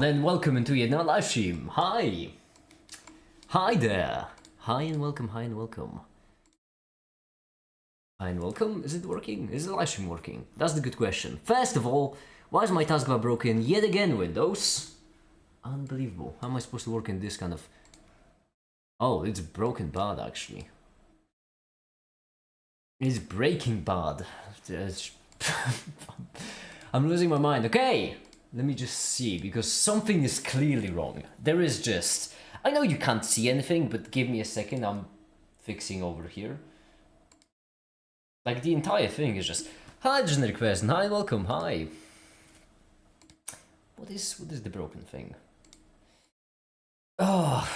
and welcome into yet another live stream. Hi! Hi there! Hi and welcome, hi and welcome. Hi and welcome. Is it working? Is the live stream working? That's the good question. First of all, why is my taskbar broken yet again, Windows? Unbelievable. How am I supposed to work in this kind of... Oh, it's broken bad, actually. It's breaking bad. I'm losing my mind. Okay! Let me just see, because something is clearly wrong. There is just... I know you can't see anything, but give me a second. I'm fixing over here. Like, the entire thing is just... Hi, generic person. Hi, welcome. Hi. What is the broken thing? Oh,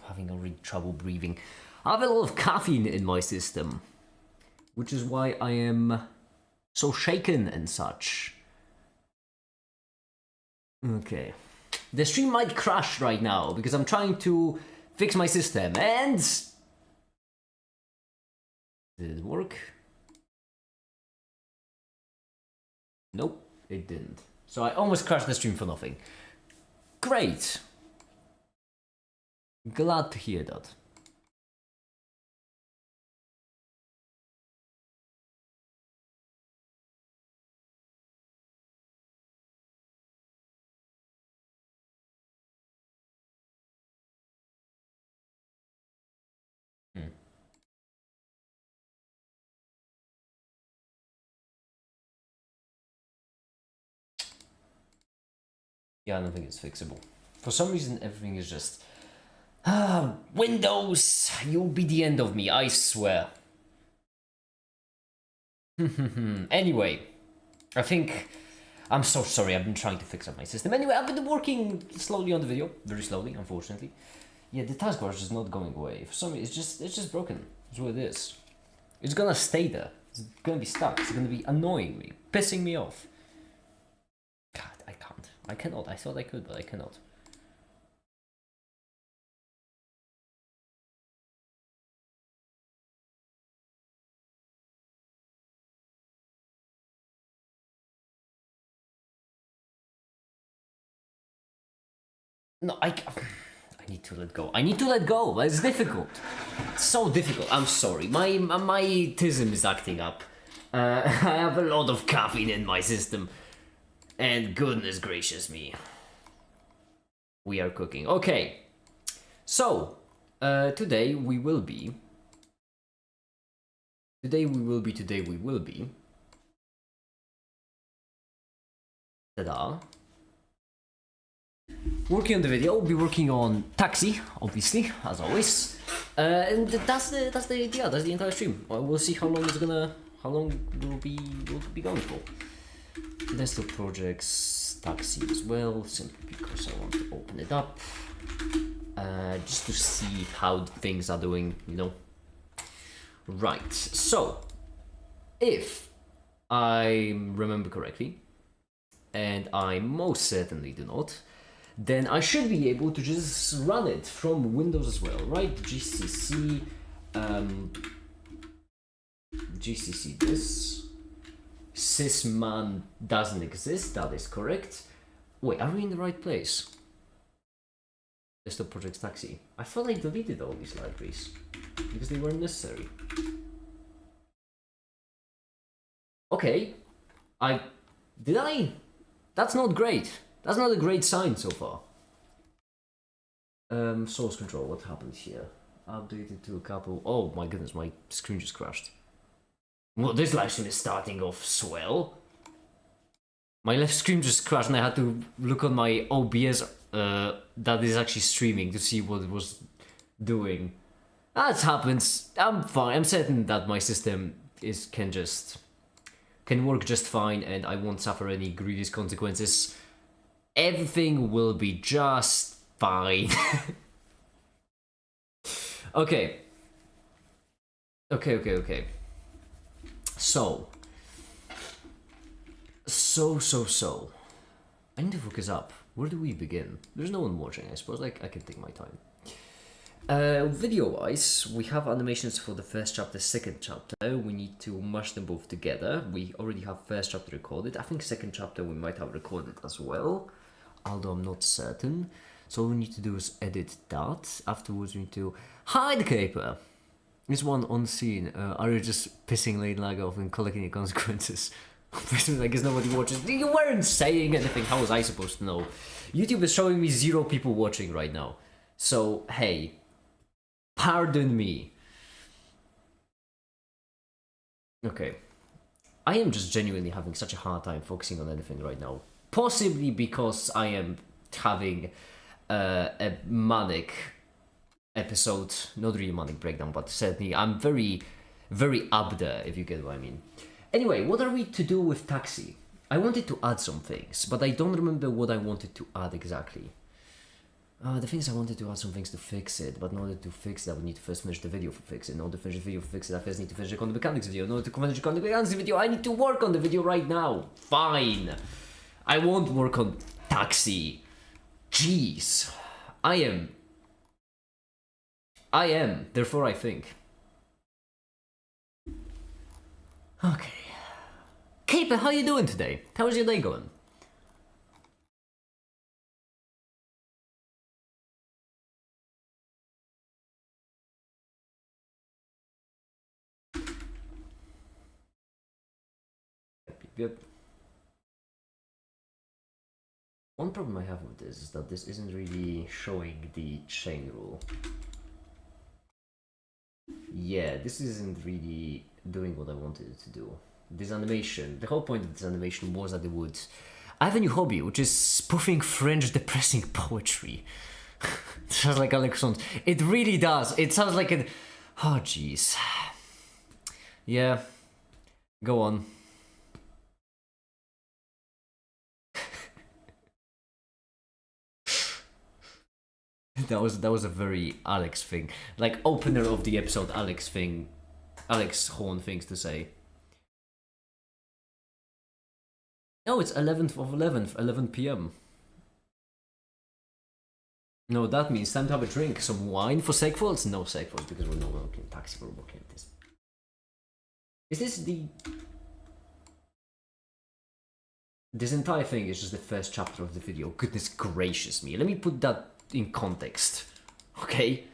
having already trouble breathing. I have a lot of caffeine in my system, which is why I am so shaken and such. Okay. The stream might crash right now because I'm trying to fix my system and... Did it work? Nope, it didn't. So I almost crashed the stream for nothing. Great! Glad to hear that. Yeah, I don't think it's fixable. For some reason, everything is just... Windows! You'll be the end of me, I swear. Anyway, I think... I'm so sorry, I've been trying to fix up my system. Anyway, I've been working slowly on the video. Very slowly, unfortunately. Yeah, the taskbar is just not going away. For some reason, it's just broken. That's what it is. It's gonna stay there. It's gonna be stuck. It's gonna be annoying me. Pissing me off. God, I can't. I cannot. I thought I could, but I cannot. No, I need to let go. I need to let go. It's difficult. It's so difficult. I'm sorry. My tism is acting up. I have a lot of caffeine in my system. And goodness gracious me. We are cooking. Okay. So, today we will be... Ta-da. Working on the video, we'll be working on Taxi, obviously, as always. And that's the idea, that's the entire stream. We'll see how long we'll be going for. Desktop projects, Taxi as well, simply because I want to open it up. Just to see how things are doing, you know. Right, so, if I remember correctly, and I most certainly do not, then I should be able to just run it from Windows as well, right? GCC, GCC this. Sysman doesn't exist, that is correct. Wait, are we in the right place? Desktop Projects Taxi. I thought I deleted all these libraries because they weren't necessary. Okay, did I? That's not great. That's not a great sign so far. Source control, what happened here? Updated to a couple... Oh my goodness, my screen just crashed. Well, this live stream is starting off swell. My left screen just crashed and I had to look on my OBS that is actually streaming to see what it was doing. That happens. I'm fine. I'm certain that my system can work just fine and I won't suffer any grievous consequences. Everything will be just fine. Okay. So. I need to focus up. Where do we begin? There's no one watching, I suppose. Like, I can take my time. Video-wise, we have animations for the first chapter, second chapter. We need to mash them both together. We already have first chapter recorded. I think second chapter we might have recorded as well. although I'm not certain. So all we need to do is edit that. Afterwards we need to hide the caper. This one on scene. Are you just pissing Lady Lag off and collecting the consequences? I guess nobody watches. You weren't saying anything. How was I supposed to know? YouTube is showing me 0 people watching right now. So, hey. Pardon me. Okay. I am just genuinely having such a hard time focusing on anything right now. Possibly because I am having a manic episode. Not really manic breakdown, but certainly I'm very, very up there, if you get what I mean. Anyway, what are we to do with Taxi? I wanted to add some things, but I don't remember what I wanted to add exactly. The thing is, I wanted to add some things to fix it, but in order to fix that, we need to first finish the video for fix it. In order to finish the video for fix it, I first need to finish the quantum mechanics video. In order to finish the quantum mechanics video, I need to work on the video right now. Fine. I won't work on Taxi. Jeez. I am. Therefore, I think. Okay. Caper, how you doing today? How's your day going? Good. One problem I have with this is that this isn't really showing the chain rule. Yeah, this isn't really doing what I wanted it to do. This animation, the whole point of this animation was that it would... I have a new hobby, which is spoofing French depressing poetry. It sounds like Alex Sons. It really does. It sounds like an... Oh, jeez. Yeah. Go on. That was a very Alex thing. Like, opener of the episode Alex thing. Alex Horn things to say. No, it's 11th of 11th, 11 p.m. No, that means time to have a drink. Some wine for Segfaults? No Segfaults, because we're not working Taxi, we're working at this. Is this the... This entire thing is just the first chapter of the video. Goodness gracious me. Let me put that in context. Okay?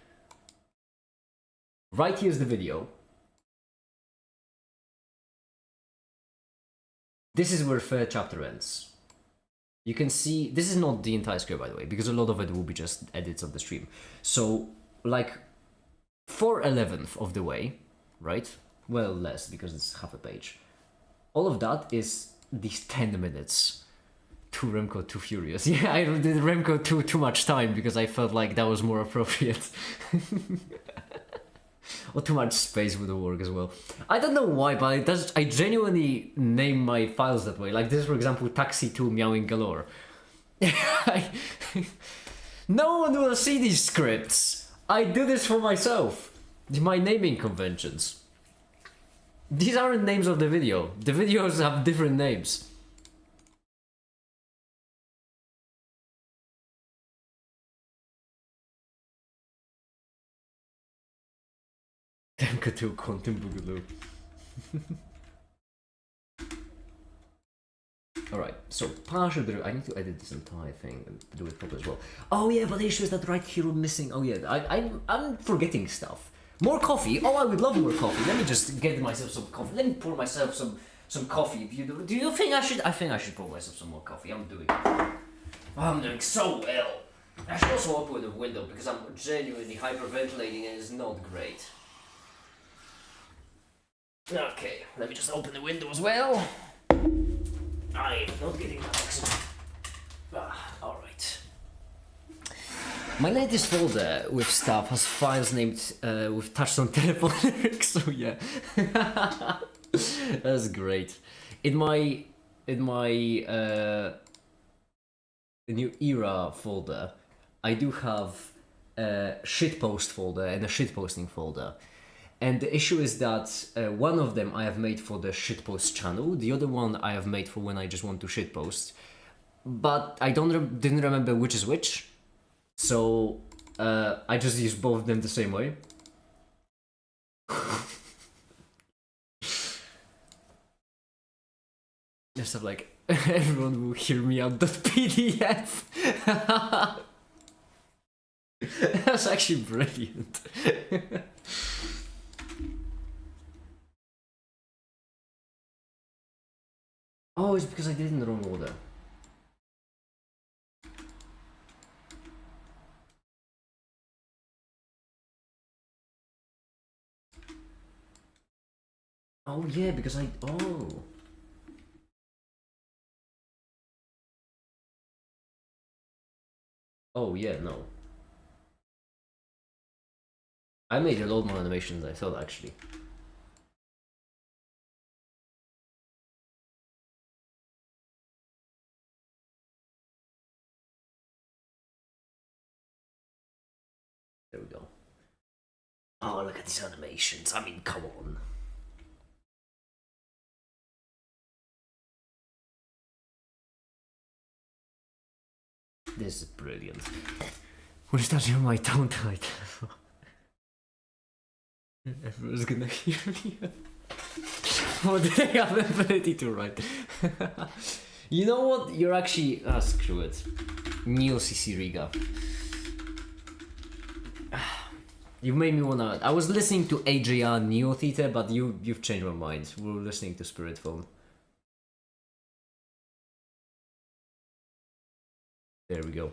Right here's the video. This is where third chapter ends. You can see, this is not the entire script by the way, because a lot of it will be just edits of the stream. So, like, 4/11th of the way, right? Well, less, because it's half a page. All of that is these 10 minutes to Remco Too Furious. Yeah, I did Remco too much time because I felt like that was more appropriate. Or too much space would work as well. I don't know why, but I genuinely name my files that way. Like this, for example, Taxi 2 Meowing Galore. No one will see these scripts. I do this for myself. My naming conventions. These aren't names of the video. The videos have different names. Temka to Quantum Boogaloo. Alright, so partial I need to edit this entire thing and do it proper as well. Oh yeah, but the issue is that right here we're missing. Oh yeah, I'm forgetting stuff. More coffee? Oh, I would love more coffee. Let me just get myself some coffee. Let me pour myself some coffee. If you do you think I should? I think I should pour myself some more coffee. I'm doing so well. I should also open the window because I'm genuinely hyperventilating and it's not great. Okay, let me just open the window as well. I'm not getting that oxygen. Alright. My latest folder with stuff has files named with touchstone telephone lyrics, so yeah. That's great. In my the new era folder, I do have a shitpost folder and a shitposting folder. And the issue is that one of them I have made for the shitpost channel, the other one I have made for when I just want to shitpost. But I didn't remember which is which, so I just use both of them the same way. stuff like everyone will hear me out the PDF. That's actually brilliant. Oh, it's because I did it in the wrong order. Oh yeah, because I... Oh. Oh yeah, no. I made a lot more animations than I thought, actually. There we go. Oh, look at these animations. I mean, come on. This is brilliant. We're starting on my tongue tight. Everyone's gonna hear me. Oh, they have the ability to write. You know what? You're actually... Ah, screw it. Neil Ciciriga. You made me wanna... I was listening to Adrian Neo Theater, but you've changed my mind. We're listening to Spirit Phone. There we go.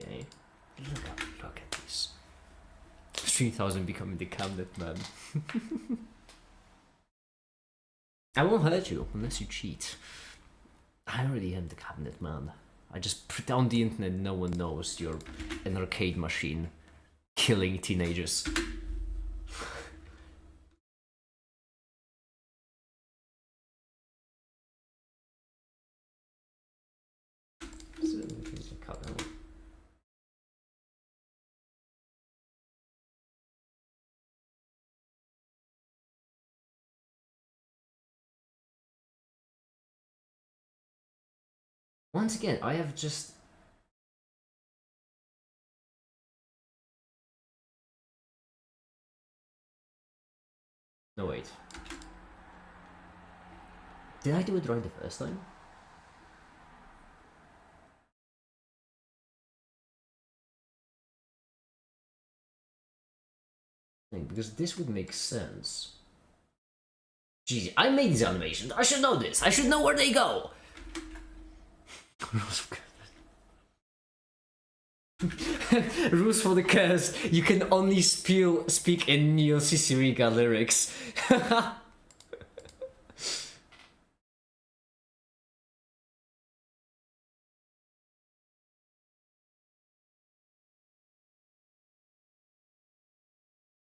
Okay. Look at this. 3000 becoming the cabinet man. I won't hurt you unless you cheat. I already am the cabinet man. I just put on the internet, no one knows you're an arcade machine killing teenagers. Once again, I have just... No, wait. Did I do it right the first time? Because this would make sense. Jeez, I made these animations. I should know this. I should know where they go. Rules for the curse. You can only speak in Neo Ciciriga lyrics.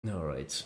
Alright.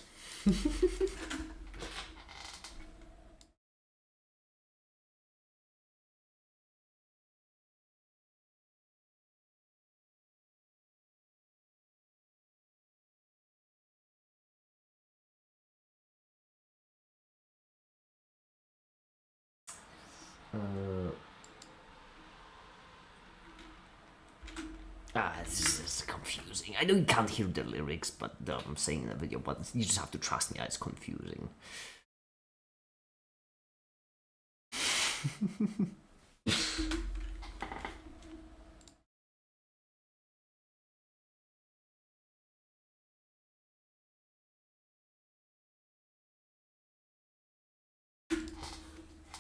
This is confusing. I know you can't hear the lyrics, but I'm saying in the video, but you just have to trust me, it's confusing.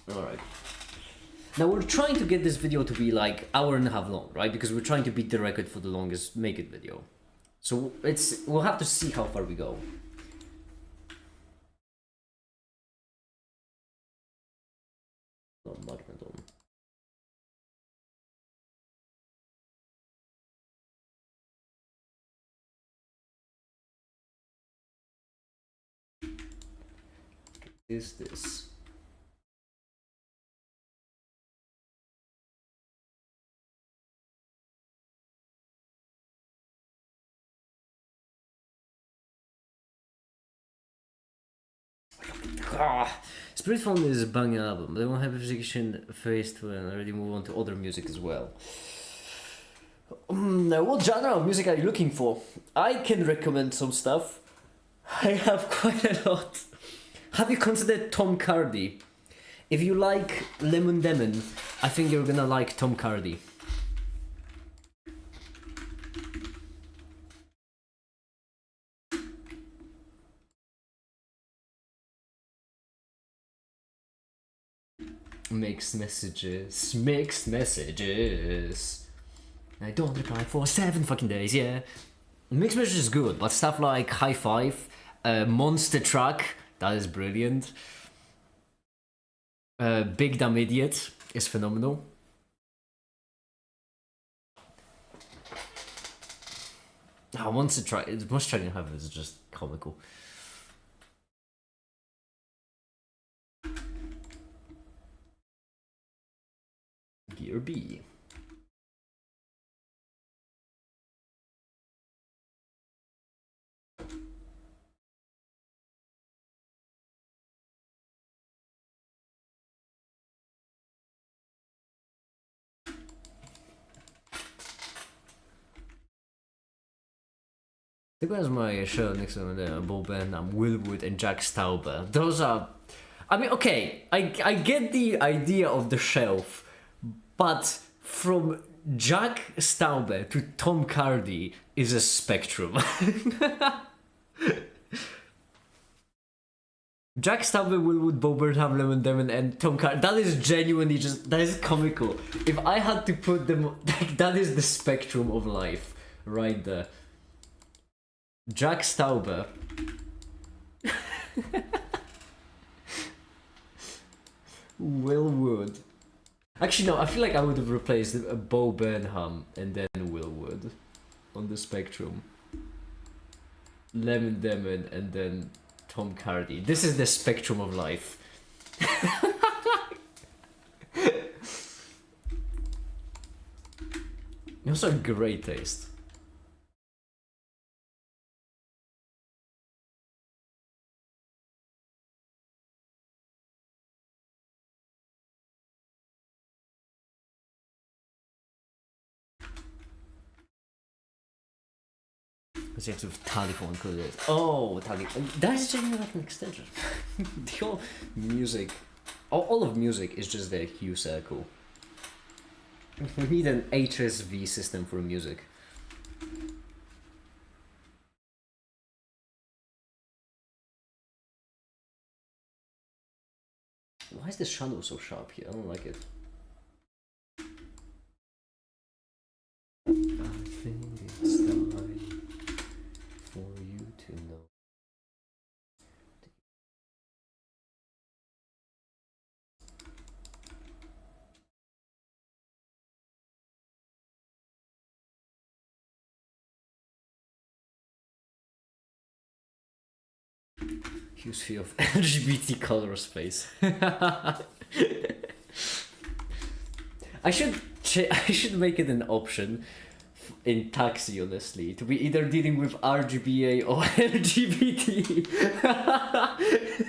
Alright. Now we're trying to get this video to be like hour and a half long, right? Because we're trying to beat the record for the longest Make It video. So we'll have to see how far we go. Oh, Magneton. Is this? Spirit Phone is a banging album. They won't have a musician faced and already move on to other music as well. What genre of music are you looking for? I can recommend some stuff. I have quite a lot. Have you considered Tom Cardy? If you like Lemon Demon, I think you're gonna like Tom Cardy. Mixed messages. I don't reply for 7 fucking days, yeah. Mixed messages is good, but stuff like High Five, Monster Truck, that is brilliant. Big Dumb Idiot is phenomenal. Monster Truck in Heaven is just comical. Gear B. There was my show next to Bo Burnham, Will Wood, and Jack Stauber. Those are. I mean, okay, I get the idea of the shelf, but from Jack Stauber to Tom Cardy is a spectrum. Jack Stauber, Will Wood, Bo Burnham, Lemon Demon, and Tom Cardy. That is genuinely that is comical. If I had to put them, that is the spectrum of life right there. Jack Stauber. Will Wood. Actually, no, I feel like I would have replaced Bo Burnham and then Will Wood on the spectrum. Lemon Demon and then Tom Cardy. This is the spectrum of life. You also have great taste. Because you have to have telephone coded. Oh, telephone. That is genuinely like an extension. The whole music, all of music is just a hue circle. We need an HSV system for music. Why is the shadow so sharp here? I don't like it. I think it's time for you to know. Huge fear of LGBT color space. I should make it an option in taxi, honestly, to be either dealing with RGBA or LGBT.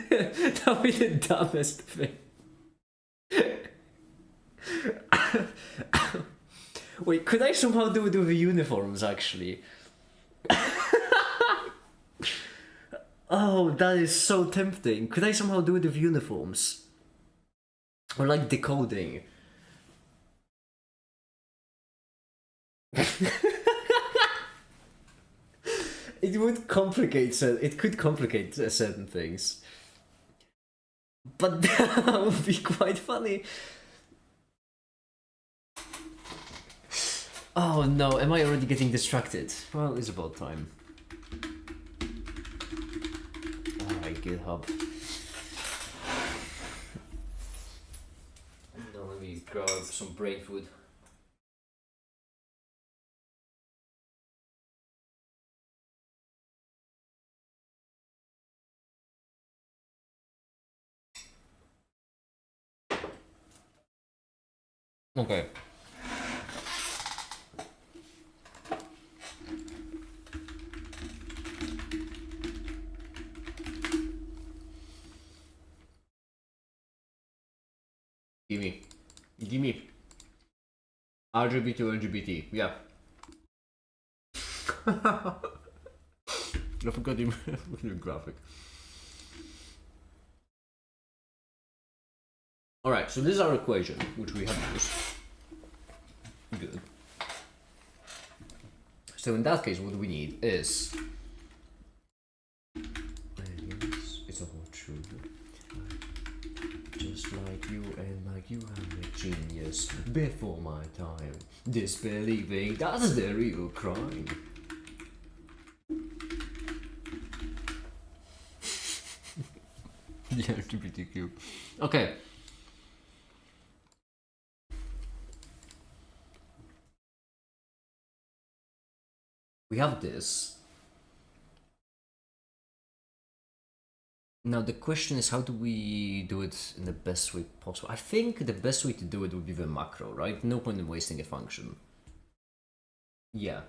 That would be the dumbest thing. Wait, could I somehow do it with the uniforms, actually? Oh, that is so tempting. Could I somehow do it with uniforms? Or like decoding? It would complicate, it could complicate certain things. But that would be quite funny. Oh no, am I already getting distracted? Well, it's about time. Alright, GitHub. Now let me grab some brain food. Okay. Gimme. Gimme. RGB to LGBT, yeah. I forgot the graphic. Alright, so this is our equation, which we have used. Good. So in that case, what we need is... Yes, it's all true. Just like you and like you, I'm a genius before my time. Disbelieving, that's the real crime. The LGBTQ. Okay. We have this. Now the question is, how do we do it in the best way possible? I think the best way to do it would be the macro, right? No point in wasting a function. Yeah.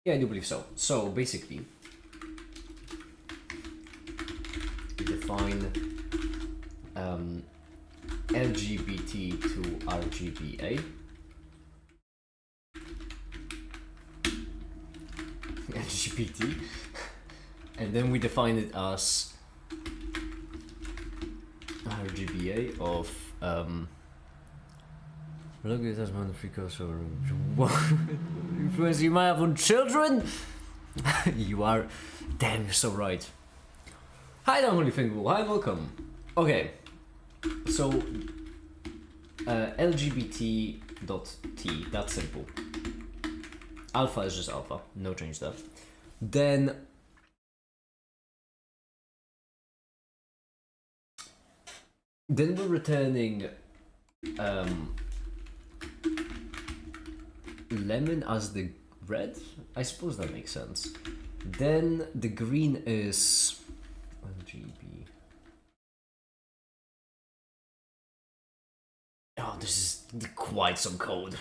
Yeah, I do believe so. So basically, we define LGBT to RGBA. LGBT, and then we define it as RGBA of look at that man, free crossover. What influence you might have on children? You are damn, you're so right. Hi, Holy Fingal. Hi, welcome. Okay, so LGBT.t, that's simple. Alpha is just alpha, no change there. Then we're returning lemon as the red. I suppose that makes sense. Then the green is RGB. Oh, this is quite some code.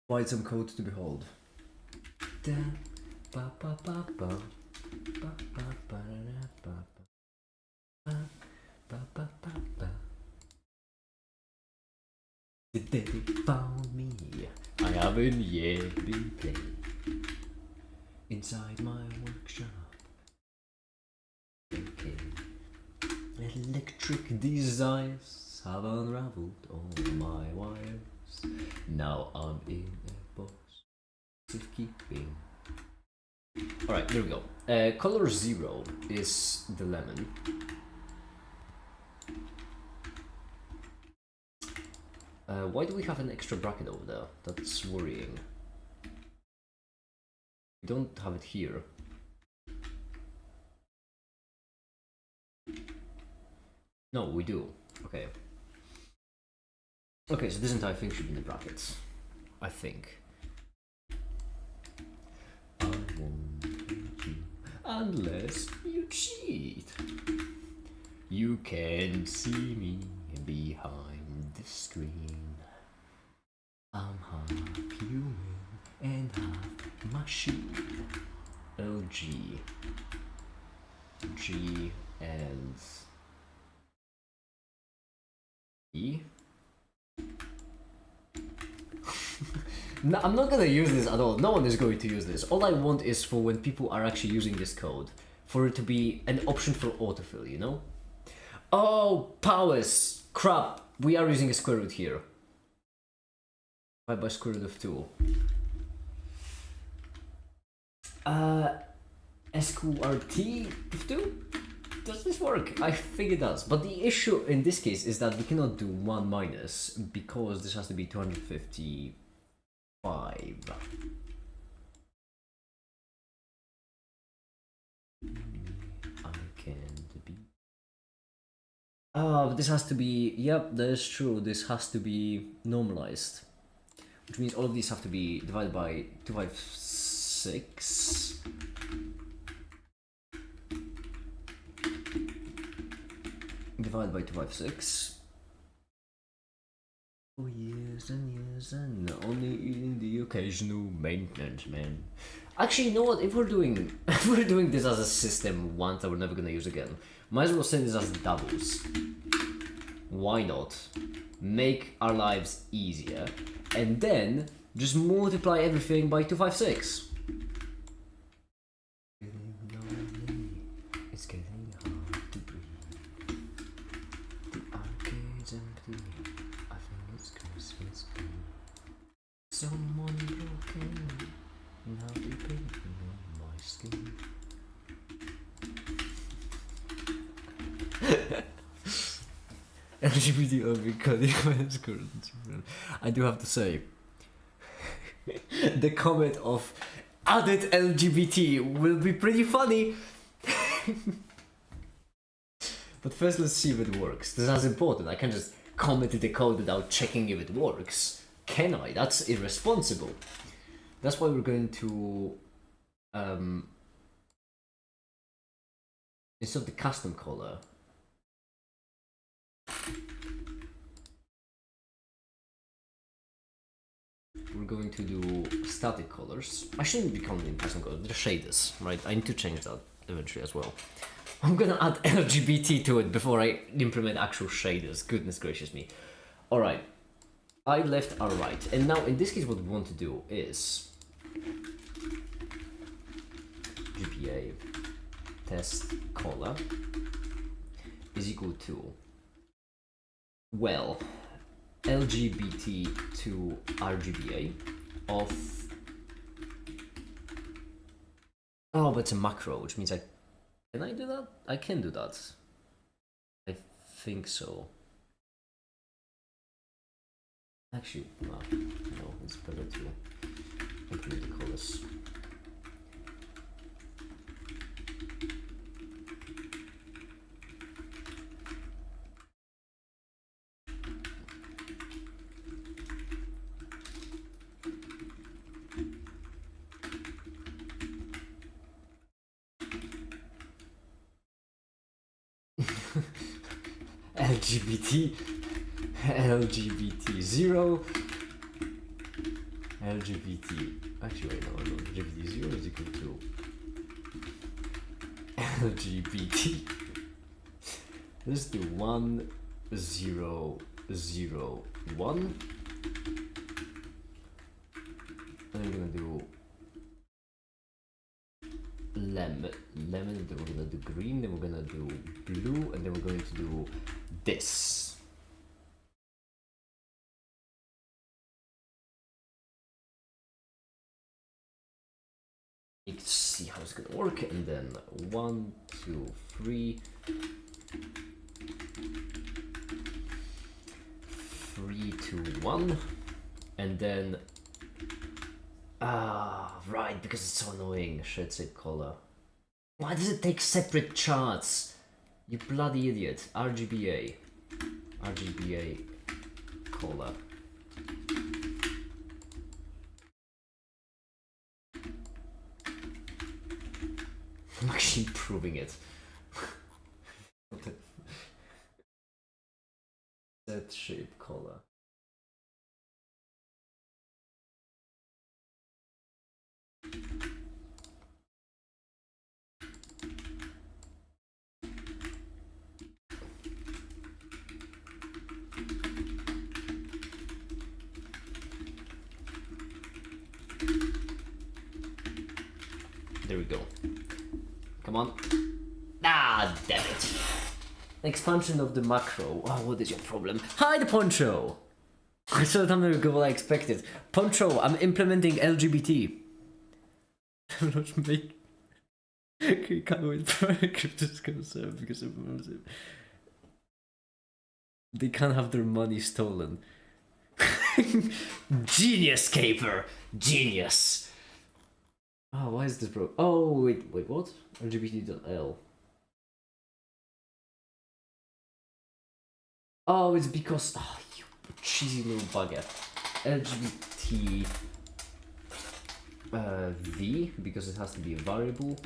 Quite some code to behold. The day they found me, I haven't yet been playing inside my workshop. Okay. Electric desires have unraveled all my wires. Now I'm in a box of keeping. Alright, there we go. Color 0 is the lemon. Why do we have an extra bracket over there? That's worrying. We don't have it here. No, we do. Okay. Okay, so this entire thing should be in the brackets. I think. I won't hurt you unless you cheat. You can see me behind the screen. I'm half human and half machine. LG. G and E. No, I'm not gonna use this at all. No one is going to use this. All I want is for when people are actually using this code, for it to be an option for autofill, you know? Oh, powers! Crap! We are using a square root here. By square root of 2. SQRT of 2? Does this work? I think it does. But the issue in this case is that we cannot do 1 minus because this has to be 255. I can't be. Oh, but this has to be. Yep, that is true. This has to be normalized. Which means all of these have to be divided by 256. Divided by 256. For years and years and only in the occasional maintenance, man. Actually, you know what? If we're doing if we're doing this as a system once that we're never gonna use again, might as well send this as doubles. Why not? Make our lives easier, and then just multiply everything by 256. It's getting hard to breathe. The arcade's empty. I think it's Christmas Eve. Someone broken. Now they paint on my skin. LGBT I do have to say, the comment of added LGBT will be pretty funny. But first let's see if it works. This is important. I can't just comment the code without checking if it works. Can I? That's irresponsible. That's why we're going to instead of the custom color, we're going to do static colors. I shouldn't be counting custom colors, they're shaders, right? I need to change that eventually as well. I'm gonna add LGBT to it before I implement actual shaders, goodness gracious me. Alright, I left our right, and now in this case what we want to do is GPA test color is equal to, well, LGBT to RGBA of, oh, but it's a macro, which means can I do that? I can do that. I think so. Actually, no, it's better to include the colors. LGBT 0, LGBT, actually wait, no, LGBT 0 is equal to LGBT, let's do 1, 0, 0, 1, and we're gonna do lemon, then we're gonna do green, then we're gonna do blue, and then we're going to do this. Need to see how it's gonna work, and then 1, 2, 3, 3, 2, 1, and then right, because it's so annoying. Should say color. Why does it take separate charts? You bloody idiot. RGBA color. I'm actually improving it. Set shape color. There we go. Come on. Ah, damn it. Expansion of the macro. Oh, what is your problem? Hi, the Poncho! I saw something go what I expected. Poncho, I'm implementing LGBT. Not make. You can't wait for crypto's gonna serve because of they can't have their money stolen. Genius, Caper! Genius! Oh, why is this broke? Oh, wait, what? LGBT.L. Oh, it's because... Oh, you cheesy little bugger. LGBT... V, because it has to be a variable.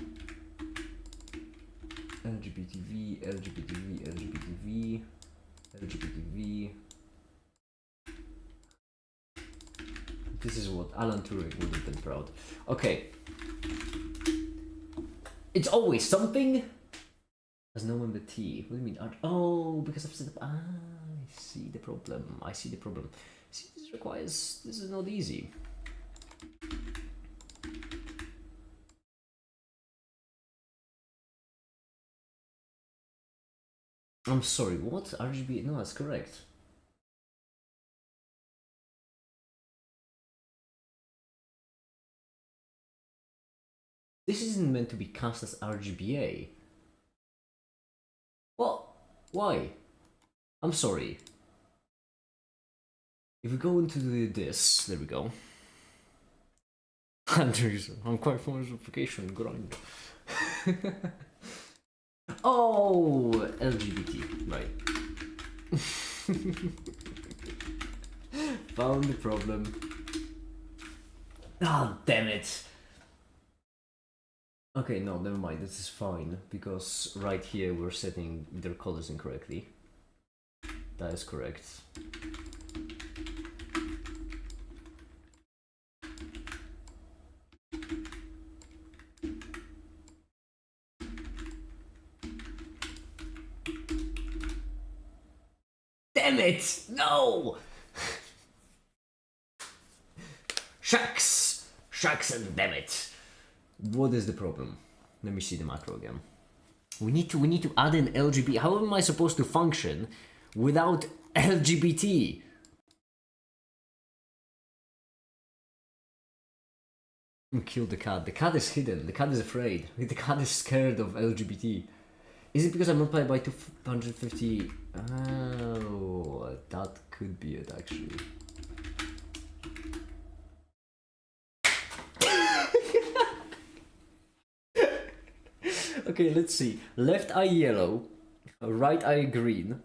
LGBTV, LGBTV, LGBTV, LGBTV. This is what Alan Turing would have been proud. Okay. It's always something. There's no one but T. What do you mean? Oh, because I've set up. Ah, I see the problem. I see the problem. See, this requires. This is not easy. I'm sorry, what? RGB? No, that's correct. This isn't meant to be cast as RGBA. What? Why? I'm sorry. If we go into this, there we go. Andrews, I'm quite fond of application grind. Oh, LGBT, right. Found the problem. Ah, damn it. Okay, no, never mind, this is fine, because right here we're setting their colors incorrectly. That is correct. Damn it! No! Shucks! Shucks and damn it! What is the problem? Let me see the macro again. We need to add in LGBT. How am I supposed to function without LGBT? Kill the cat. The cat is hidden. The cat is afraid. The cat is scared of LGBT. Is it because I multiplied by 250? Oh, that could be it actually. Okay, let's see. Left eye yellow, right eye green,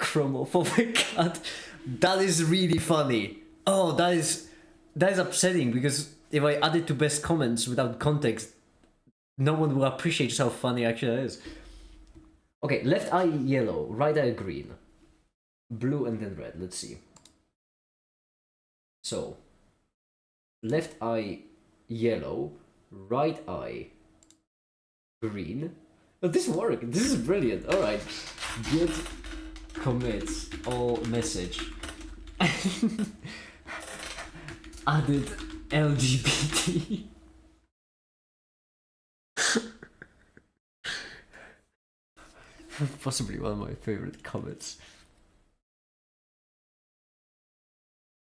chromophobic cat. That is really funny. Oh, that is upsetting because if I add it to best comments without context, no one will appreciate just how funny actually it is. Okay, left eye yellow, right eye green, blue and then red. Let's see. So, left eye yellow, right eye green. Oh, this worked. This is brilliant. All right, get commit all message. Added LGBT. Possibly one of my favorite comments.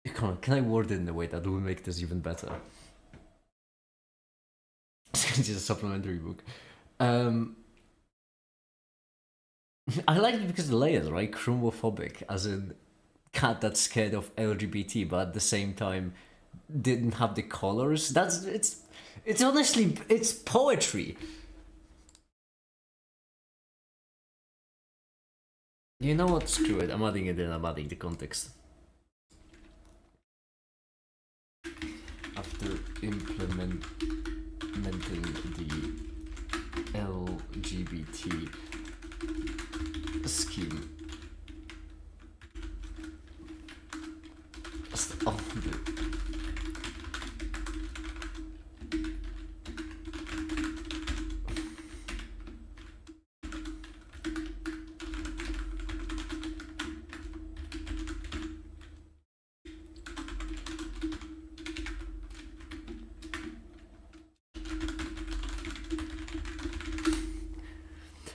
Can I word it in a way that will make this even better? It's a supplementary book. I like it because the layers, right? Chromophobic, as in cat that's scared of LGBT, but at the same time didn't have the colors. It's honestly, it's poetry. You know what? Screw it. I'm adding it in. I'm adding the context. After implementing the LGBT scheme. Oh,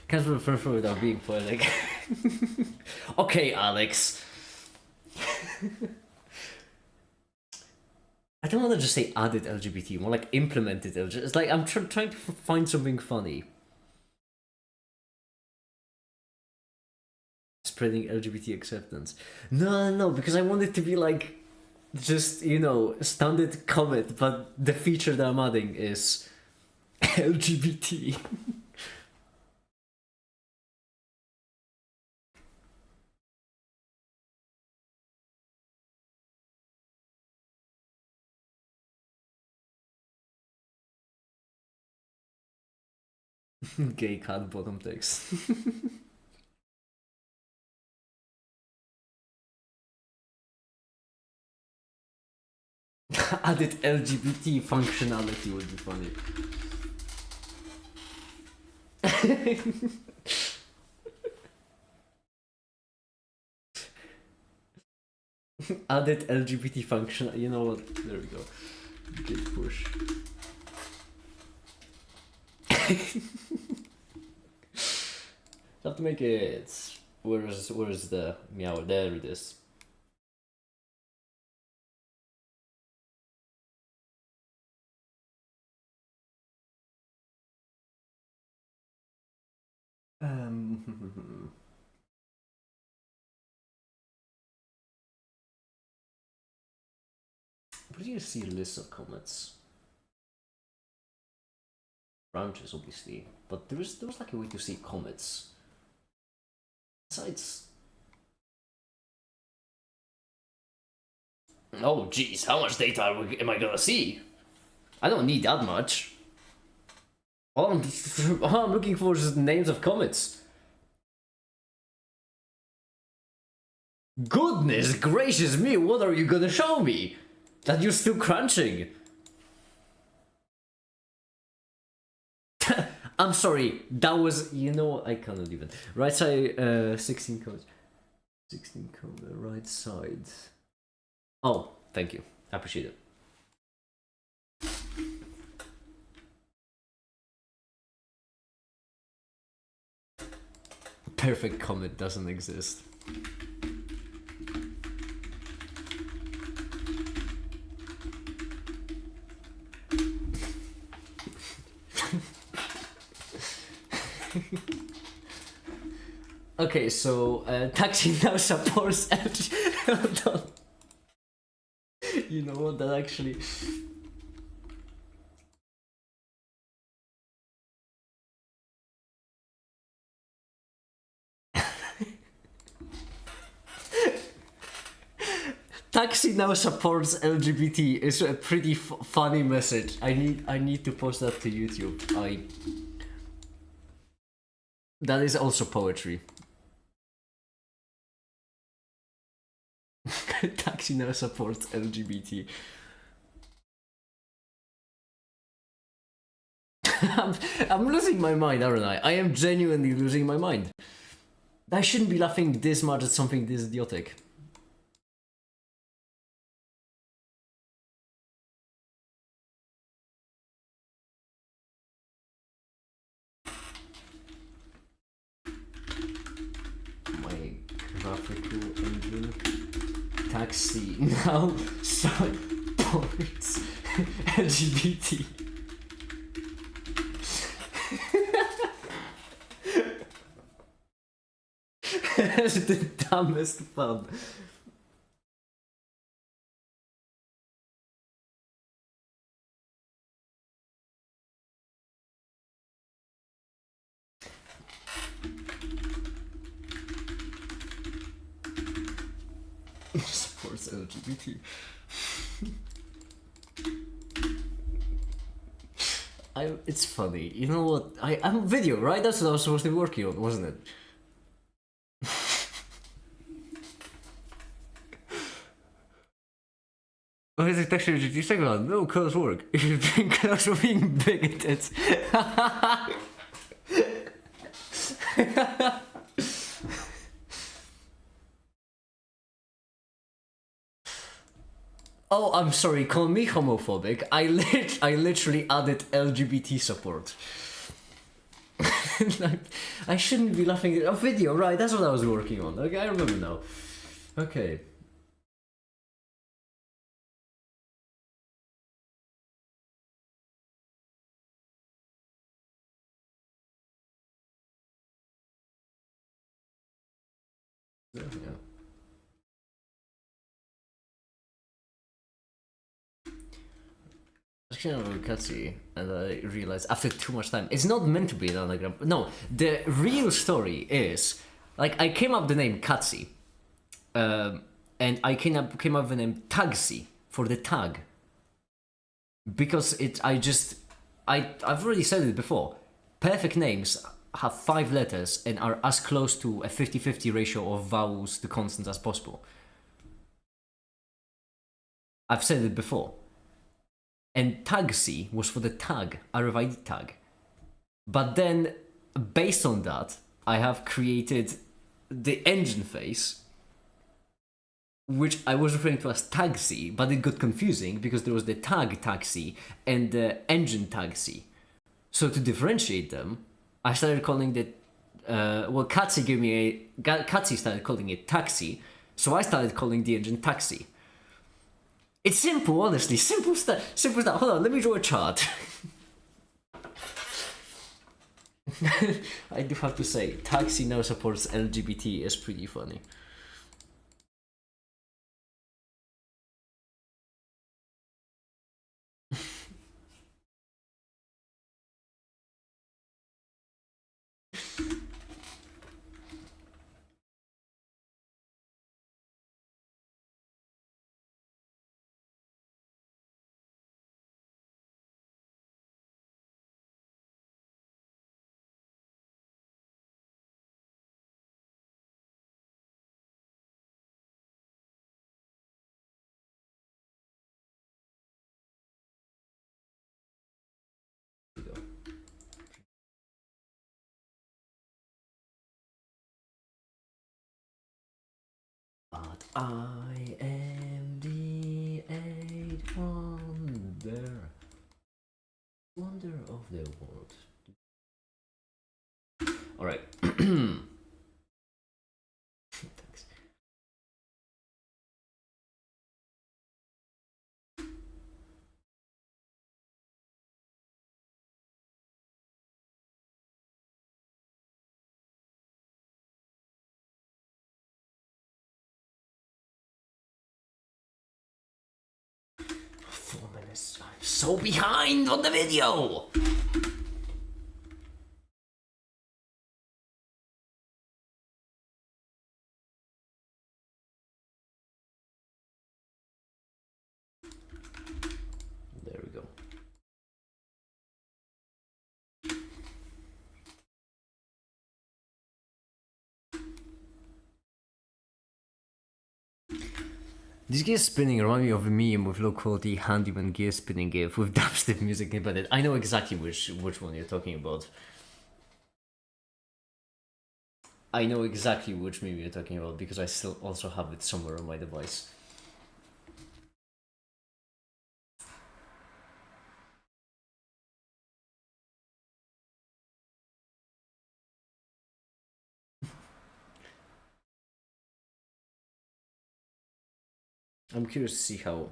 can't refer without being poetic. Okay, Alex. I don't want to just say added LGBT, more like implemented LGBT. It's like I'm trying to find something funny. Spreading LGBT acceptance. No, because I want it to be like just, you know, standard comment, but the feature that I'm adding is LGBT. Gay cat bottom text. Added LGBT functionality would be funny. Added LGBT function. You know what? There we go. Git push. Have to make it. Where's the meow? There it is. Where do you see lists of comments? Branches, obviously, but there was like a way to see comments. Besides, oh geez, how much data am I gonna see? I don't need that much. All I'm looking for is names of comments. Goodness gracious me, what are you gonna show me? That you're still crunching? I'm sorry, that was, you know, I cannot even. Right side, 16 comments. 16 comments, right side. Oh, thank you, I appreciate it. Perfect comment doesn't exist. Okay, so taxi now supports hold on. You know what, that actually taxi now supports LGBT is a pretty funny message. I need to post that to YouTube. That is also poetry. Taxi now supports LGBT. I'm losing my mind, aren't I? I am genuinely losing my mind. I shouldn't be laughing this much at something this idiotic. My graphical engine. Taxi now supports LGBT. That's the dumbest fun. Supports LGBT. It's funny. You know what? I'm video, right? That's what I was supposed to be working on, wasn't it? Oh, is it actually LGBT second? No, close work. If you've been close for being bigoted. Oh, I'm sorry, call me homophobic. I literally added LGBT support. Like, I shouldn't be laughing at a video, right? That's what I was working on. Okay, I remember now. Okay. Yeah. Actually, I'm Katsi, and I realized after too much time, it's not meant to be an anagram. No, the real story is, like, I came up with the name Katsi, and I came up with the name taxi for the tag, because I've already said it before. Perfect names have 5 letters and are as close to a 50-50 ratio of vowels to consonants as possible. I've said it before. and taxi was for the tag, RFID tag. But then, based on that, I have created the engine face, which I was referring to as taxi, but it got confusing because there was the tag taxi and the engine taxi. So to differentiate them, I started calling it. Katsi started calling it taxi, so I started calling the engine taxi. It's simple, honestly. Simple stuff. Simple stuff. Hold on, let me draw a chart. I do have to say, taxi now supports LGBT. Is pretty funny. But I am the eighth wonder of the world. All right. Thanks. I'm so behind on the video. There we go. This gear spinning reminds me of a meme with low quality handyman gear spinning gif with dubstep music embedded. I know exactly which one you're talking about. I know exactly which meme you're talking about because I still also have it somewhere on my device. I'm curious to see how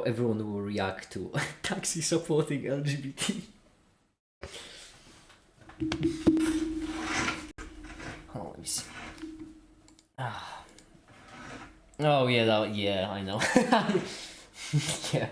everyone will react to taxi supporting LGBT. Oh, let me see. Oh yeah, I know. Yeah.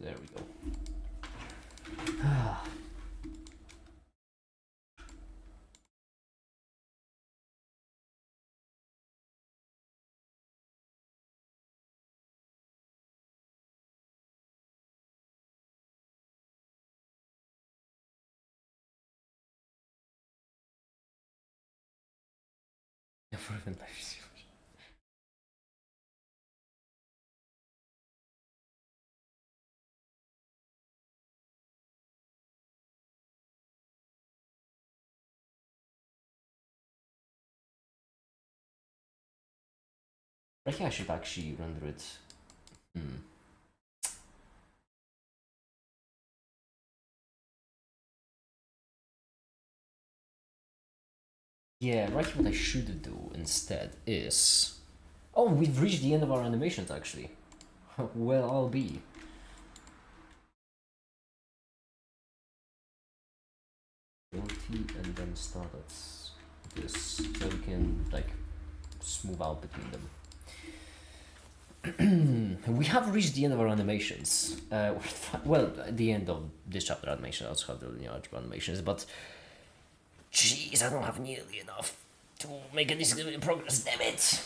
There we go. Never even life. I think I should actually render it. Yeah, right. What I should do instead is. Oh, we've reached the end of our animations actually. Well, I'll be. And then start at this so we can like smooth out between them. we have reached the end of our animations. Well, the end of this chapter animation. I also have the linear algebra animations, but jeez, I don't have nearly enough to make any significant progress. Damn it!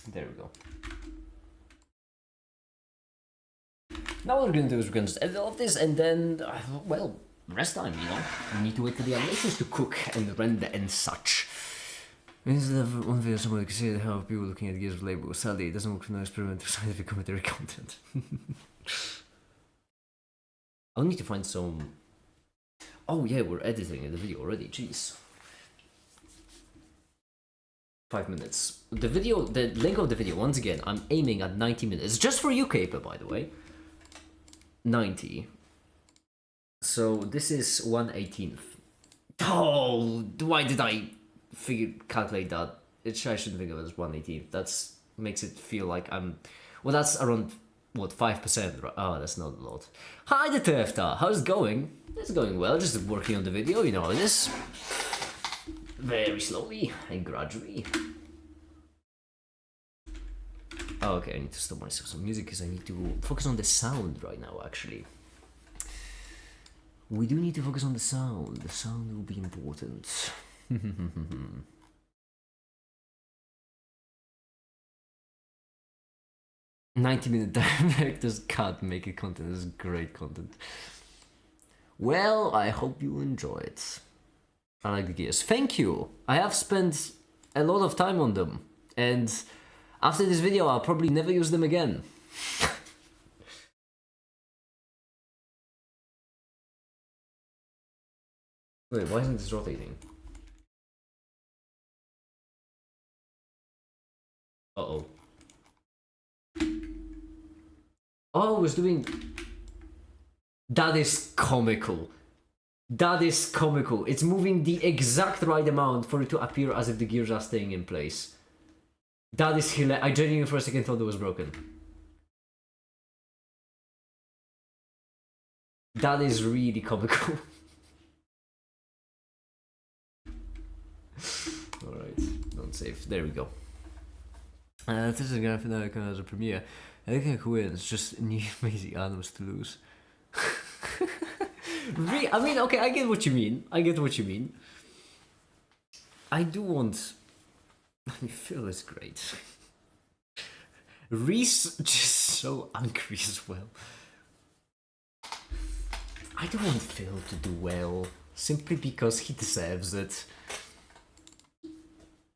There we go. Now what we're gonna do is we're gonna just edit all of this and then, well, rest time, you know? We need to wait for the animations to cook and render and such. Instead of one video, someone can see how people looking at gears of label. Sadly, it doesn't work for no experimental scientific commentary content. I'll need to find some... Oh yeah, we're editing the video already, jeez. 5 minutes. The video, the length of the video, once again, I'm aiming at 90 minutes. Just for you, Caper, by the way. 90. So this is 1/18. Oh, why did I calculate that? I shouldn't think of it as 1/18. That's makes it feel like I'm... Well, that's around, what, 5%? Right? Oh, that's not a lot. Hi, the Tefta. How's it going? It's going well. Just working on the video, you know how it is. Very slowly and gradually. Oh, okay, I need to stop myself some music because I need to focus on the sound right now, actually. We do need to focus on the sound. The sound will be important. 90-minute director's cut make it content. This is great content. Well, I hope you enjoy it. I like the gears. Thank you! I have spent a lot of time on them. And after this video, I'll probably never use them again. Wait, why isn't this rotating? Uh-oh. Oh, I was doing... That is comical. That is comical. It's moving the exact right amount for it to appear as if the gears are staying in place. That is hilarious. I genuinely for a second thought it was broken. That is really comical. Alright, don't save. There we go. This is gonna finale as a premiere. I think I wins, just new amazing animals to lose. I mean, okay, I get what you mean. I get what you mean. I do want... I mean, Phil is great. Reese just so angry as well. I don't want Phil to do well, simply because he deserves it.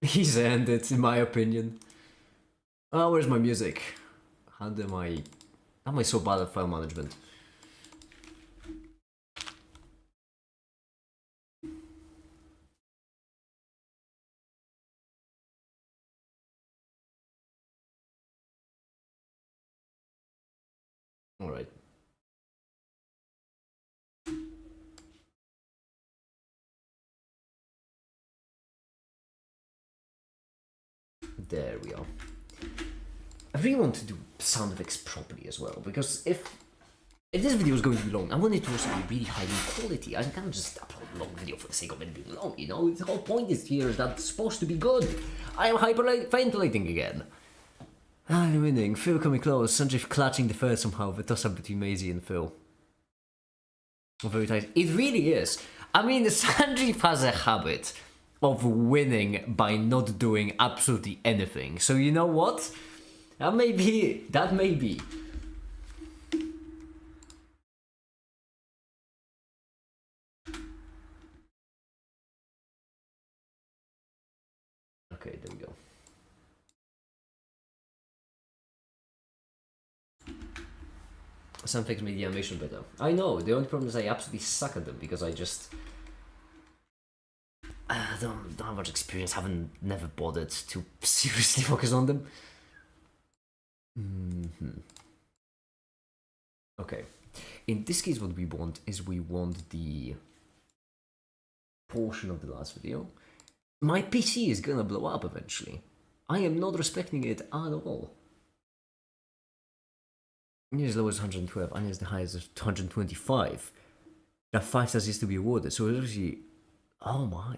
He's earned it, in my opinion. Oh, where's my music? How am I so bad at file management? Alright. There we are. I really want to do sound effects properly as well, because if this video is going to be long, I want it to also be really high quality. I can't just upload a long video for the sake of it being long, you know? The whole point is here is that it's supposed to be good. I am hyperventilating again. I'm winning. Phil coming close. Sanjay clutching the third somehow. The toss-up between Maisie and Phil. Very tight. It really is. I mean, Sanjay has a habit of winning by not doing absolutely anything. So you know what? That may be it. That may be. Okay, there we go. Some things made the animation better. I know, the only problem is I absolutely suck at them because I just... don't have much experience, never bothered to seriously focus on them. Okay. In this case, what we want is we want the portion of the last video. My PC is gonna blow up eventually. I am not respecting it at all. Anya is lowest 112, Anya is the highest of 225. That 5 stars is to be awarded, so it's actually. Oh my.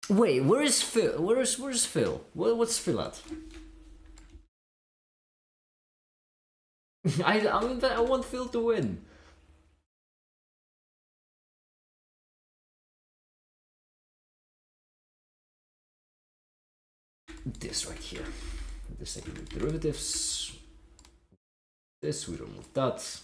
Wait, where is Phil? Where's Phil? What's Phil at? I want Phil to win. This right here. The second derivatives. This, we remove that.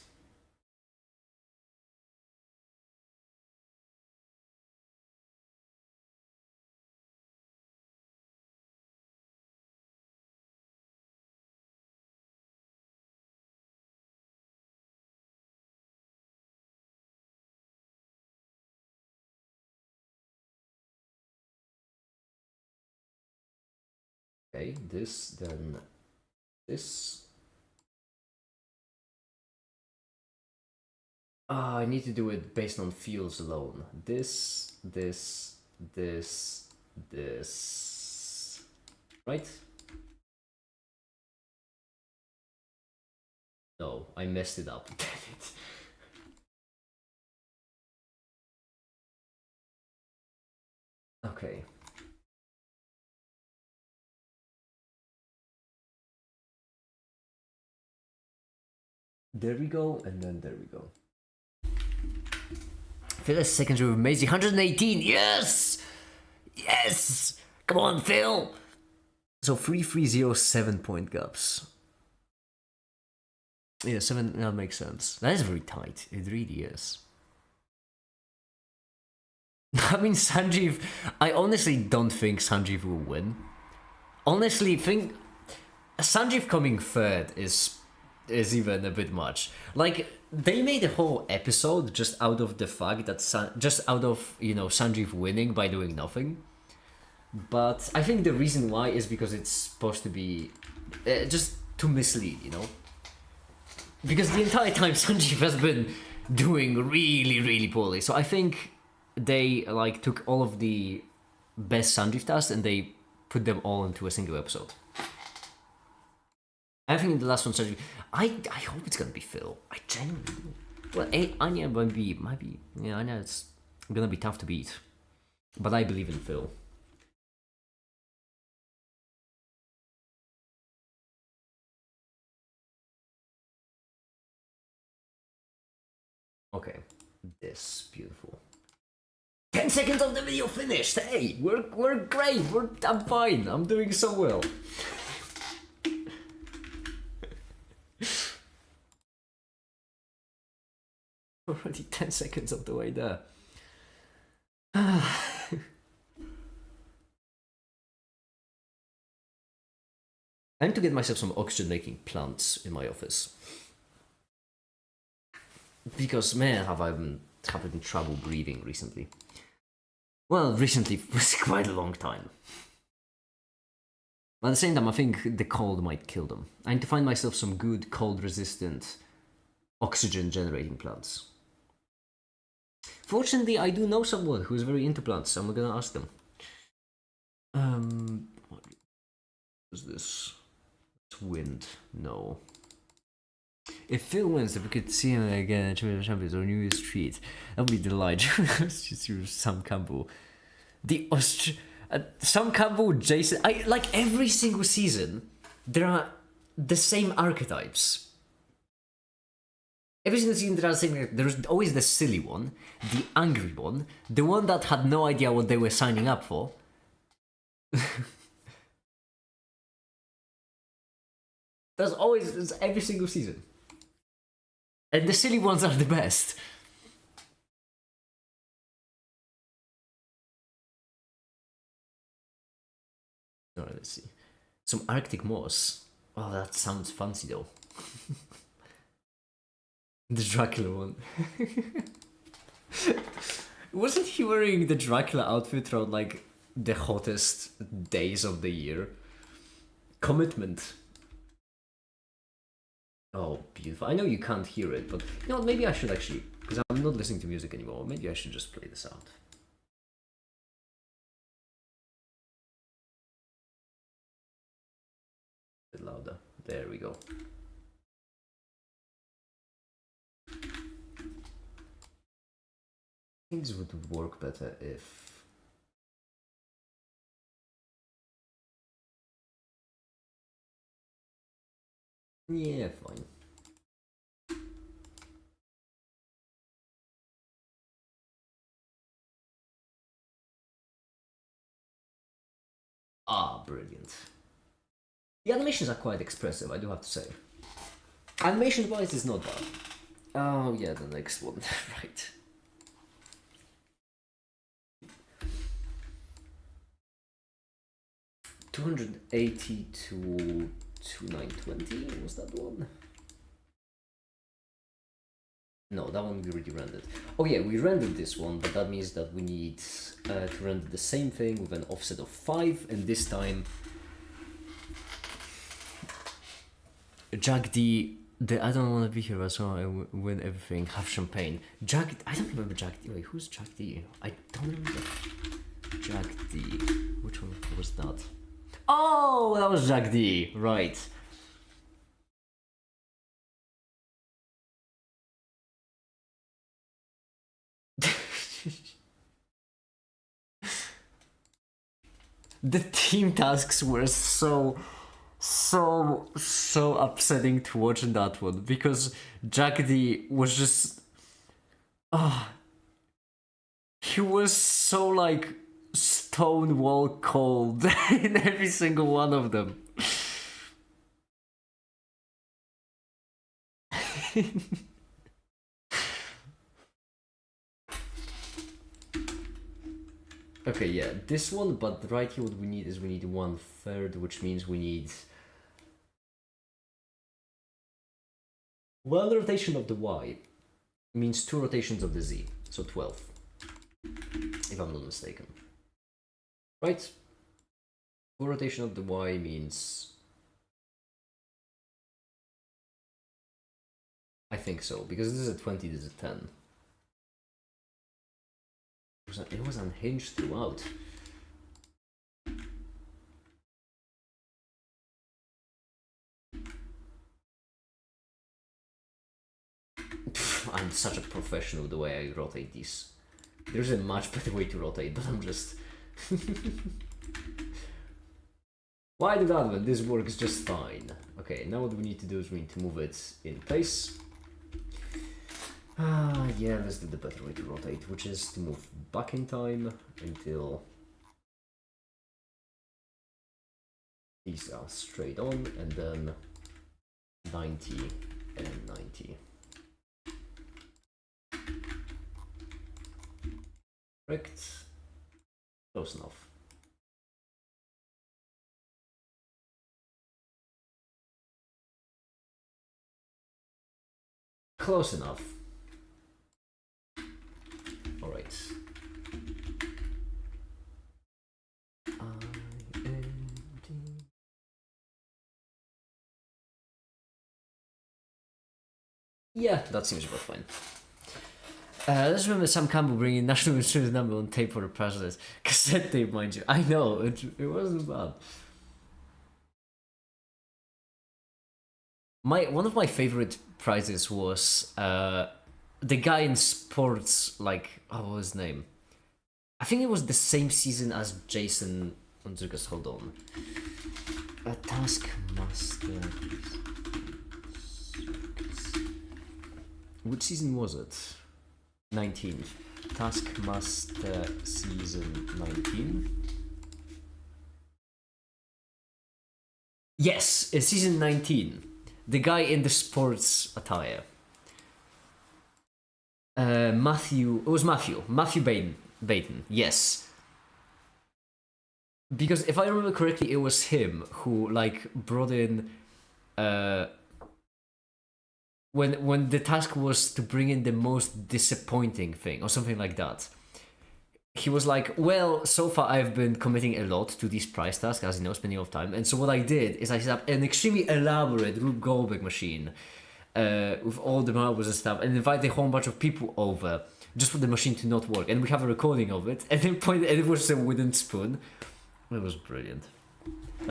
Okay, this, then this. I need to do it based on fields alone. This, this, this. Right? No, I messed it up. Damn it. Okay. There we go, and then there we go. Phil is second to amazing 118. Yes! Yes! Come on, Phil! So 3307 point gaps. Yeah, 7, that makes sense. That is very tight. It really is. I mean, Sanjeev, I honestly don't think Sanjeev will win. Honestly, think Sanjeev coming third is even a bit much. Like, they made a whole episode just out of the fact that Sanjeev winning by doing nothing. But I think the reason why is because it's supposed to be just to mislead, you know? Because the entire time Sanjeev has been doing really, really poorly. So I think they like took all of the best Sanjeev tasks and they put them all into a single episode. I think in the last one, Sanjeev, I hope it's gonna be Phil. I genuinely do. Well, Anya might be, yeah, Anya it's gonna be tough to beat, but I believe in Phil. Okay, this beautiful. 10 seconds of the video finished. Hey, we're great. I'm fine. I'm doing so well. Already 10 seconds of the way there. I need to get myself some oxygen making plants in my office. Because man, have I been having trouble breathing recently. Well, recently was quite a long time. But at the same time, I think the cold might kill them. I need to find myself some good cold-resistant oxygen generating plants. Fortunately, I do know someone who's very into plants, so I'm gonna ask them. What is this? It's wind. No. If Phil wins, if we could see him again at Champions or New Year's treat, that would be delightful. Just use Sam Campbell. Sam Campbell, Jason. I like every single season. There are the same archetypes. Every single season there are the same. There's always the silly one, the angry one, the one that had no idea what they were signing up for. That's always every single season. And the silly ones are the best. Alright, let's see. Some Arctic moss. Oh, that sounds fancy though. The Dracula one. Wasn't he wearing the Dracula outfit throughout like the hottest days of the year? Commitment. Oh, beautiful. I know you can't hear it, but you know what, maybe I should actually, because I'm not listening to music anymore, maybe I should just play this out. bit louder. There we go. Things would work better if... Yeah, fine. Ah, brilliant. The animations are quite expressive, I do have to say. Animation-wise, it's not bad. Oh, yeah, the next one, right. $280 to $920, was that one? No, that one we already rendered. Oh yeah, we rendered this one, but that means that we need to render the same thing with an offset of 5, and this time Jack D. I don't want to be here, so I win everything. Have champagne. Jack. I don't remember Jack D. Wait, who's Jack D? I don't remember Jack D. Which one was that? Oh, that was Jack D. Right. The team tasks were so upsetting to watch in that one, because Jack D was just he was so like stone wall cold in every single one of them. Okay, yeah, this one, but right here what we need is we need 1/3, which means we need 1 rotation of the Y means 2 rotations of the Z, so 12, if I'm not mistaken. Right? 4 rotation of the Y means... I think so, because this is a 20, this is a 10. It was unhinged throughout. I'm such a professional the way I rotate these. There's a much better way to rotate, but I'm just... Why do that when this works just fine? Okay, now what we need to do is we need to move it in place. Yeah, let's do the better way to rotate, which is to move back in time until these are straight on, and then 90 and 90. Correct. Close enough. Close enough. Alright. Yeah, that seems about fine. Let's remember Sam Campbell bringing national insurance number on tape for the president. Cassette tape, mind you. I know, it wasn't bad. One of my favorite prizes was the guy in sports, like, oh, what was his name? I think it was the same season as Jason. Just hold on. Taskmaster. Which season was it? 19. Taskmaster season 19. Yes, it's season 19. The guy in the sports attire. Matthew. It was Matthew. Matthew Baton. Yes. Because if I remember correctly, it was him who like brought in. When the task was to bring in the most disappointing thing or something like that. He was like, well, so far I've been committing a lot to these prize tasks, as you know, spending a lot of time. And so what I did is I set up an extremely elaborate Rube Goldberg machine with all the marbles and stuff, and invited a whole bunch of people over just for the machine to not work. And we have a recording of it, and then and it was a wooden spoon. It was brilliant.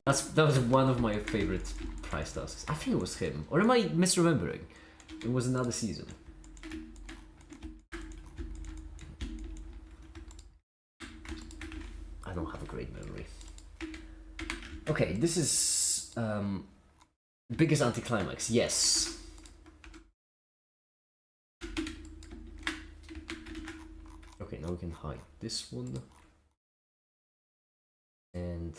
That was one of my favorite prize tasks. I think it was him, or am I misremembering? It was another season. I don't have a great memory. Okay, this is biggest anticlimax. Yes. Okay, now we can hide this one and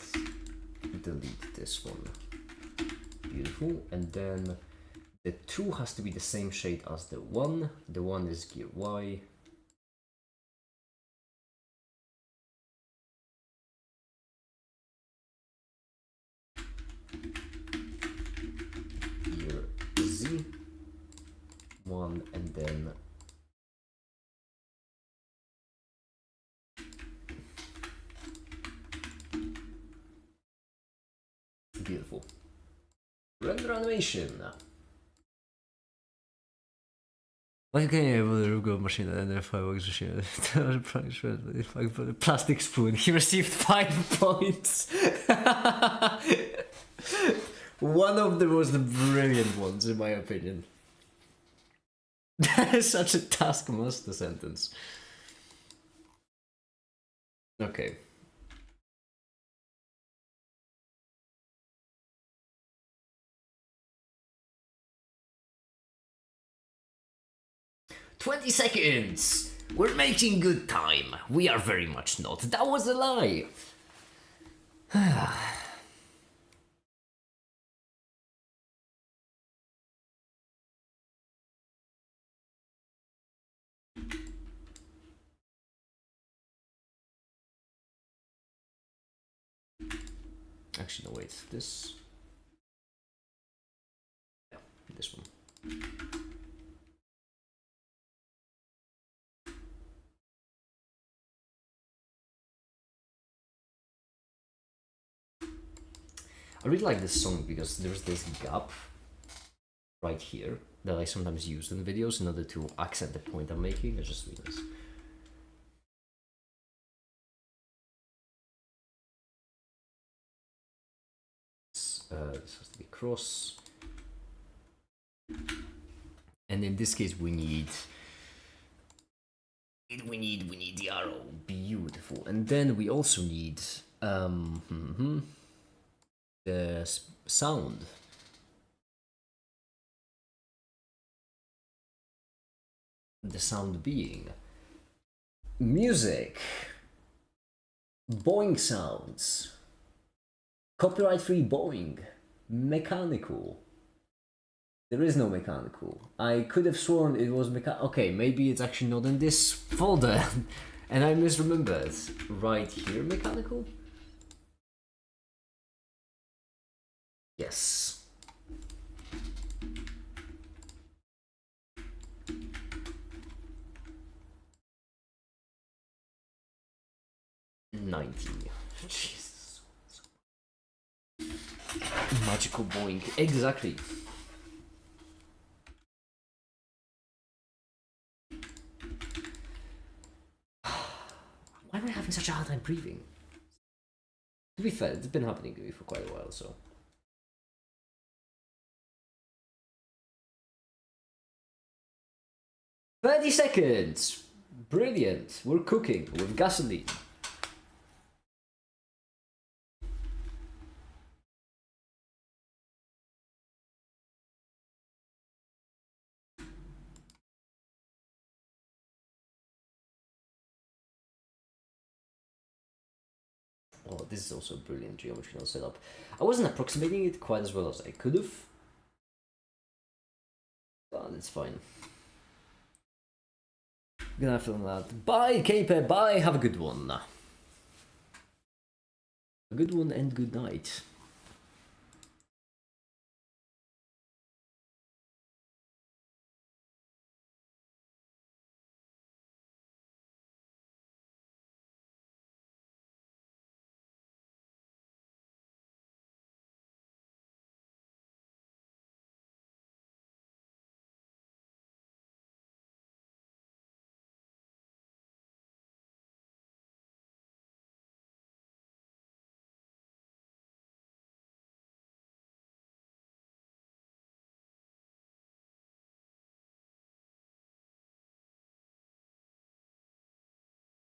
delete this one. Beautiful. And then the 2 has to be the same shade as the 1. The 1 is gear Y. Gear Z. 1 and then beautiful. Render animation. Okej, bo maszynę NFO, że się plastic spoon. He received 5 points. One of the most brilliant ones, in my opinion. That is such a taskmaster sentence. Okay. "20 seconds! We're making good time. We are very much not. That was a lie." Actually, no, wait. This. Yeah, this one. I really like this song because there's this gap right here that I sometimes use in videos in order to accent the point I'm making. It's just really nice. This has to be cross. And in this case we need the arrow. Beautiful. And then we also need the sound. The sound being music, boing sounds, copyright free boing, mechanical. There is no mechanical. I could have sworn it was okay, maybe it's actually not in this folder and I misremembered. Right here, mechanical? Yes. Jesus. Magical boing. Exactly. Why am I having such a hard time breathing? To be fair, it's been happening to me for quite a while, so. "30 seconds! Brilliant! We're cooking with gasoline." Oh, this is also a brilliant geometrical setup. I wasn't approximating it quite as well as I could have. But it's fine. Gonna film that. Bye, Cape. Bye. Have a good one. A good one and good night.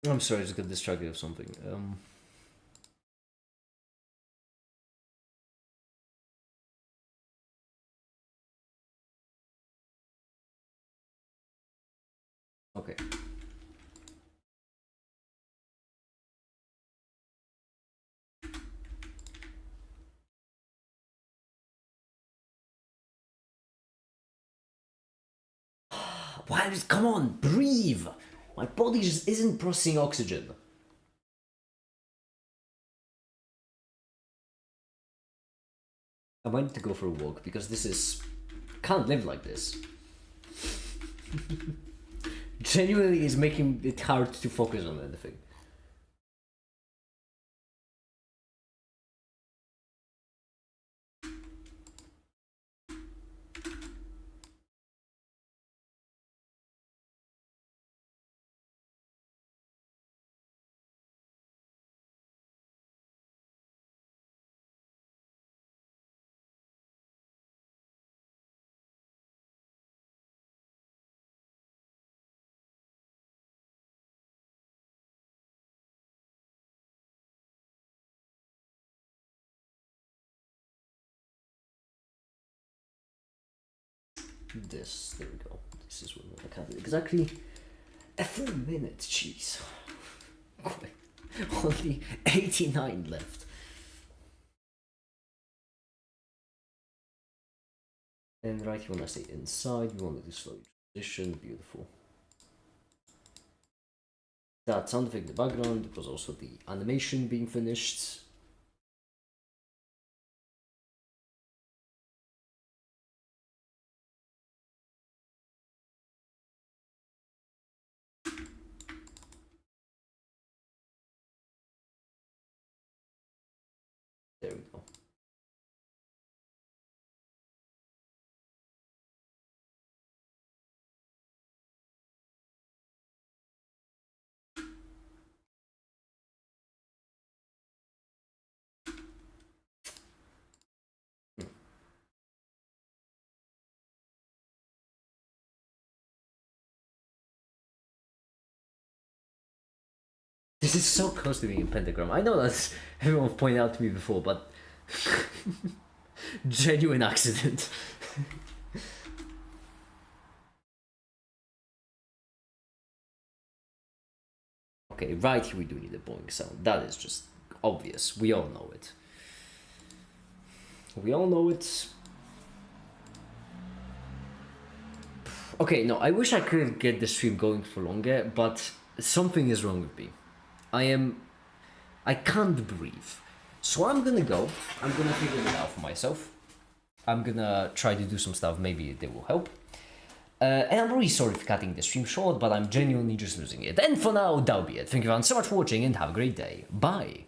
I'm sorry, I just got distracted of something. Okay. Why? Come on, breathe! My body just isn't processing oxygen. I might to go for a walk because this is... Can't live like this. Genuinely is making it hard to focus on anything. This, there we go. This is what I can't do exactly. A full minute, jeez. Only 89 left. And right, you want to stay inside, you want to do slow transition, beautiful. That sound effect in the background, it was also the animation being finished. There we go. This is so close to being a pentagram. I know that's everyone pointed out to me before, but genuine accident. Okay, right here we do need a boing sound. That is just obvious. We all know it. We all know it. Okay, no, I wish I could get the stream going for longer, but something is wrong with me. I can't breathe. So I'm gonna go. I'm gonna figure it out for myself. I'm gonna try to do some stuff. Maybe they will help. And I'm really sorry for cutting the stream short, but I'm genuinely just losing it. And for now, that'll be it. Thank you everyone so much for watching and have a great day. Bye.